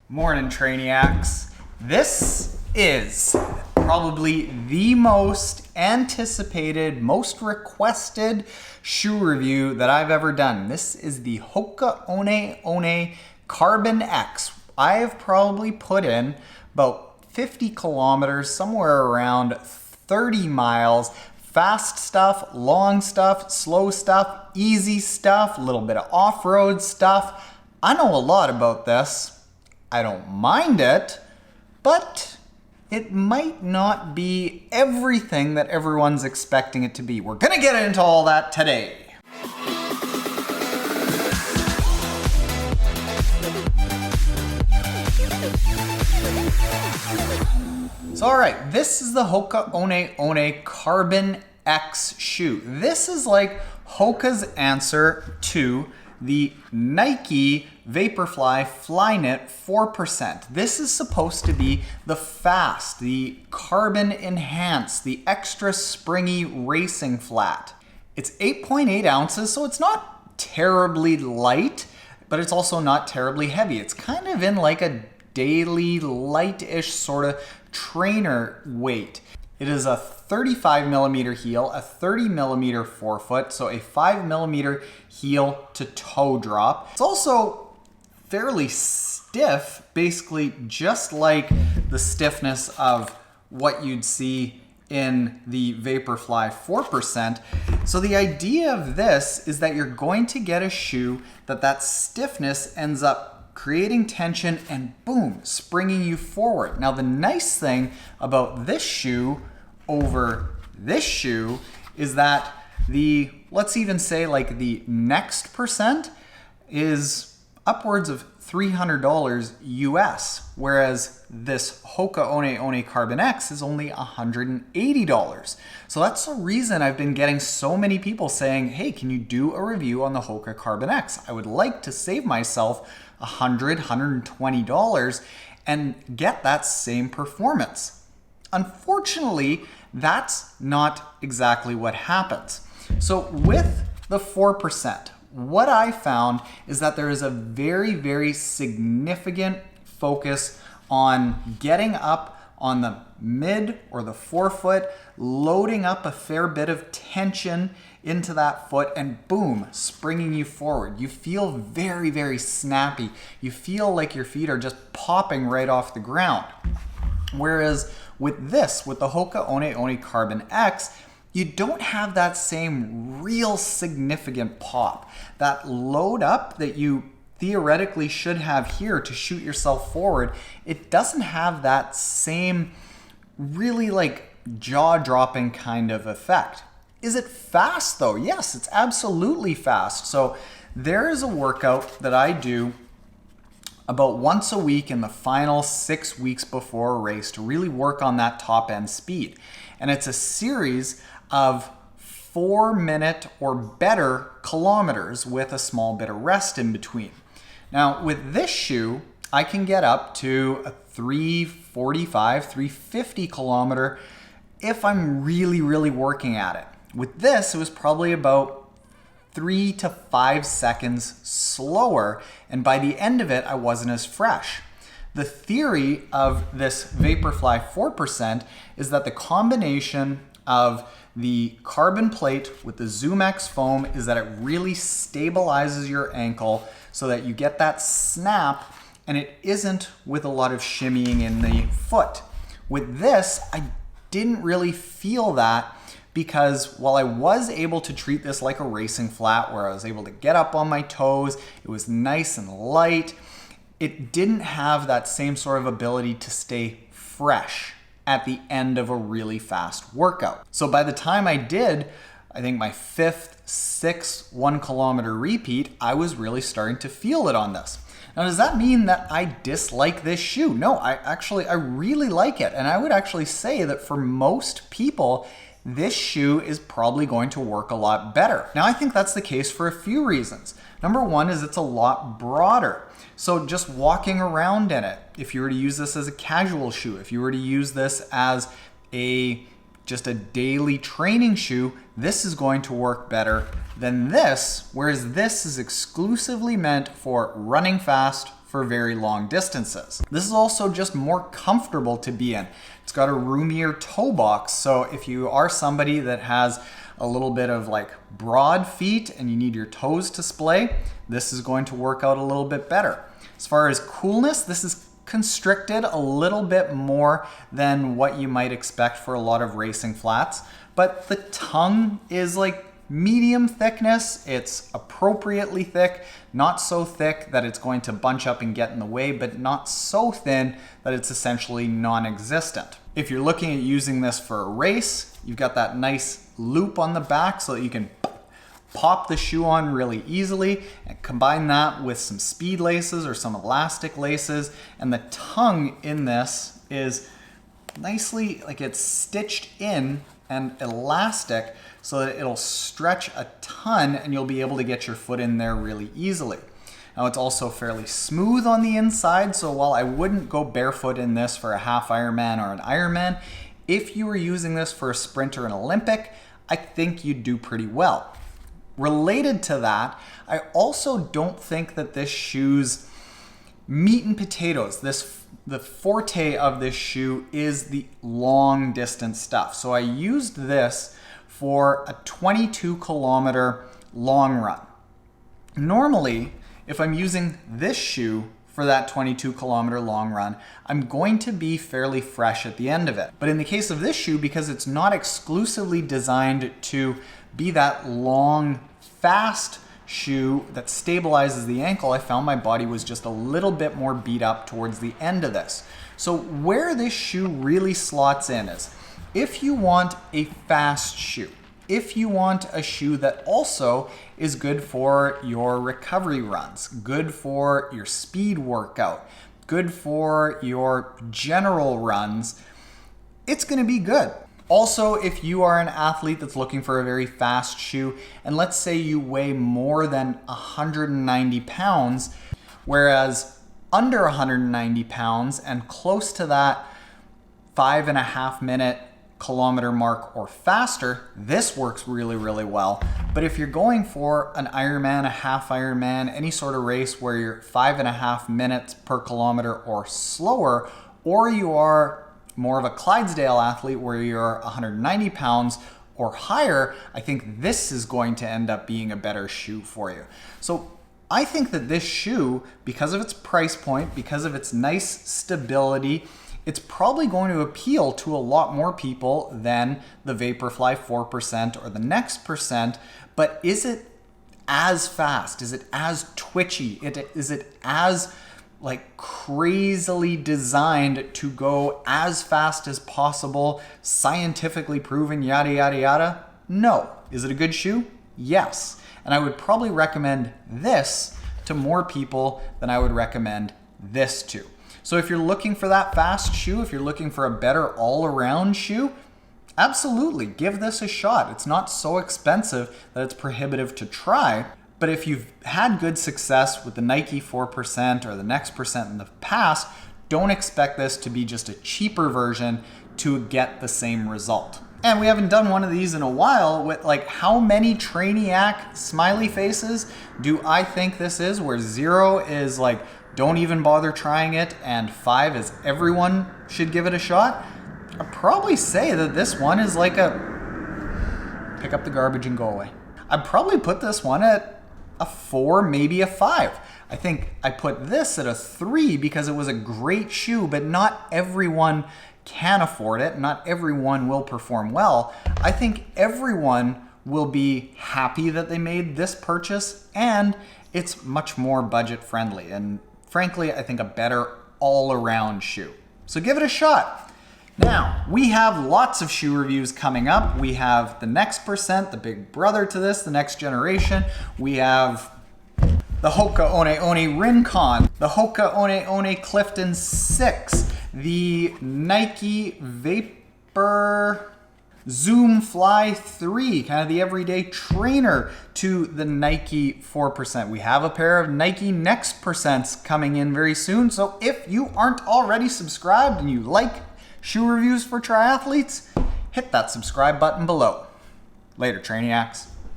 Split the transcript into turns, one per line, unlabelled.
Morning, Trainiacs. This is probably the most anticipated, most requested shoe review that I've ever done. This is the Hoka One Carbon X. I have probably put in about 50 kilometers, somewhere around 30 miles, fast stuff, long stuff, slow stuff, easy stuff, a little bit of off-road stuff. I know a lot about this. I don't mind it, but it might not be everything that everyone's expecting it to be. We're gonna get into all that today. So all right, this is the Hoka One Carbon X shoe. This is like Hoka's answer to the Nike Vaporfly Flyknit 4%. This is supposed to be the fast, the carbon enhanced, the extra springy racing flat. It's 8.8 ounces, so it's not terribly light, but it's also not terribly heavy. It's kind of in like a daily light-ish sort of trainer weight. It is a 35 millimeter heel, a 30 millimeter forefoot, so a 5 millimeter heel to toe drop. It's also fairly stiff, basically just like the stiffness of what you'd see in the Vaporfly 4%. So the idea of this is that you're going to get a shoe that stiffness ends up creating tension and boom, springing you forward. Now the nice thing about this shoe over this shoe is that the, let's even say like the next percent is upwards of $300 US, whereas this Hoka One Carbon X is only $180. So that's the reason I've been getting so many people saying, hey, can you do a review on the Hoka Carbon X? I would like to save myself $100, $120 and get that same performance. Unfortunately, that's not exactly what happens. So with the 4%, what I found is that there is a very, very significant focus on getting up on the mid or the forefoot, loading up a fair bit of tension into that foot and boom, springing you forward. You feel very, very snappy. You feel like your feet are just popping right off the ground. Whereas with this, with the Hoka One Carbon X, you don't have that same real significant pop. That load up that you theoretically should have here to shoot yourself forward, it doesn't have that same really like jaw-dropping kind of effect. Is it fast though? Yes, it's absolutely fast. So there is a workout that I do about once a week in the final 6 weeks before a race to really work on that top end speed. And it's a series of 4-minute or better kilometers with a small bit of rest in between. Now with this shoe, I can get up to a 345, 350 kilometer if I'm really, really working at it. With this, it was probably about 3 to 5 seconds slower, and by the end of it, I wasn't as fresh. The theory of this Vaporfly 4% is that the combination of the carbon plate with the ZoomX foam is that it really stabilizes your ankle so that you get that snap and it isn't with a lot of shimmying in the foot. With this, I didn't really feel that because while I was able to treat this like a racing flat where I was able to get up on my toes, it was nice and light, it didn't have that same sort of ability to stay fresh at the end of a really fast workout. So by the time I did, I think my 5th, 6th 1 kilometer repeat, I was really starting to feel it on this. Now, does that mean that I dislike this shoe? No, I really like it. And I would actually say that for most people, this shoe is probably going to work a lot better. Now, I think that's the case for a few reasons. Number one is it's a lot broader. So just walking around in it, if you were to use this as a casual shoe, if you were to use this as just a daily training shoe, this is going to work better than this, whereas this is exclusively meant for running fast, for very long distances. This is also just more comfortable to be in. It's got a roomier toe box, so if you are somebody that has a little bit of like broad feet and you need your toes to splay, this is going to work out a little bit better. As far as coolness, this is constricted a little bit more than what you might expect for a lot of racing flats, but the tongue is like medium thickness. It's appropriately thick, not so thick that it's going to bunch up and get in the way, but not so thin that it's essentially non-existent. If you're looking at using this for a race, you've got that nice loop on the back so that you can pop the shoe on really easily, and combine that with some speed laces or some elastic laces, and the tongue in this is nicely, like it's stitched in and elastic so that it'll stretch a ton and you'll be able to get your foot in there really easily. Now it's also fairly smooth on the inside, so while I wouldn't go barefoot in this for a half Ironman or an Ironman, if you were using this for a sprint or an Olympic, I think you'd do pretty well. Related to that, I also don't think that this shoe's meat and potatoes, the forte of this shoe is the long distance stuff. So I used this for a 22-kilometer long run. Normally, if I'm using this shoe for that 22-kilometer long run, I'm going to be fairly fresh at the end of it. But in the case of this shoe, because it's not exclusively designed to be that long, fast shoe that stabilizes the ankle, I found my body was just a little bit more beat up towards the end of this. So where this shoe really slots in is if you want a fast shoe, if you want a shoe that also is good for your recovery runs, good for your speed workout, good for your general runs, it's going to be good. Also, if you are an athlete that's looking for a very fast shoe, and let's say you weigh more than 190 pounds, whereas under 190 pounds and close to that 5.5 minute kilometer mark or faster, this works really, really well. But if you're going for an Ironman, a half Ironman, any sort of race where you're 5.5 minutes per kilometer or slower, or you are more of a Clydesdale athlete where you're 190 pounds or higher, I think this is going to end up being a better shoe for you. So I think that this shoe, because of its price point, because of its nice stability, it's probably going to appeal to a lot more people than the Vaporfly 4% or the Next Percent. But is it as fast? Is it as twitchy? Is it as like crazily designed to go as fast as possible, scientifically proven, yada, yada, yada? No. Is it a good shoe? Yes. And I would probably recommend this to more people than I would recommend this to. So if you're looking for that fast shoe, if you're looking for a better all-around shoe, absolutely give this a shot. It's not so expensive that it's prohibitive to try. But if you've had good success with the Nike 4% or the Next Percent in the past, don't expect this to be just a cheaper version to get the same result. And we haven't done one of these in a while. With like, how many Trainiac smiley faces do I think this is, where 0 is like, don't even bother trying it, and 5 is everyone should give it a shot? I'd probably say that this one is like a pick up the garbage and go away. I'd probably put this one at a 4, maybe a 5. I think I put this at a 3 because it was a great shoe, but not everyone can afford it. Not everyone will perform well. I think everyone will be happy that they made this purchase, and it's much more budget friendly. And frankly, I think a better all-around shoe. So give it a shot. Now, we have lots of shoe reviews coming up. We have the Next Percent, the big brother to this, the next generation. We have the Hoka One One Rincon, the Hoka One One Clifton 6, the Nike Vapor Zoom Fly 3, kind of the everyday trainer to the Nike 4%. We have a pair of Nike Next Percents coming in very soon. So if you aren't already subscribed and you like shoe reviews for triathletes, hit that subscribe button below. Later, Trainiacs.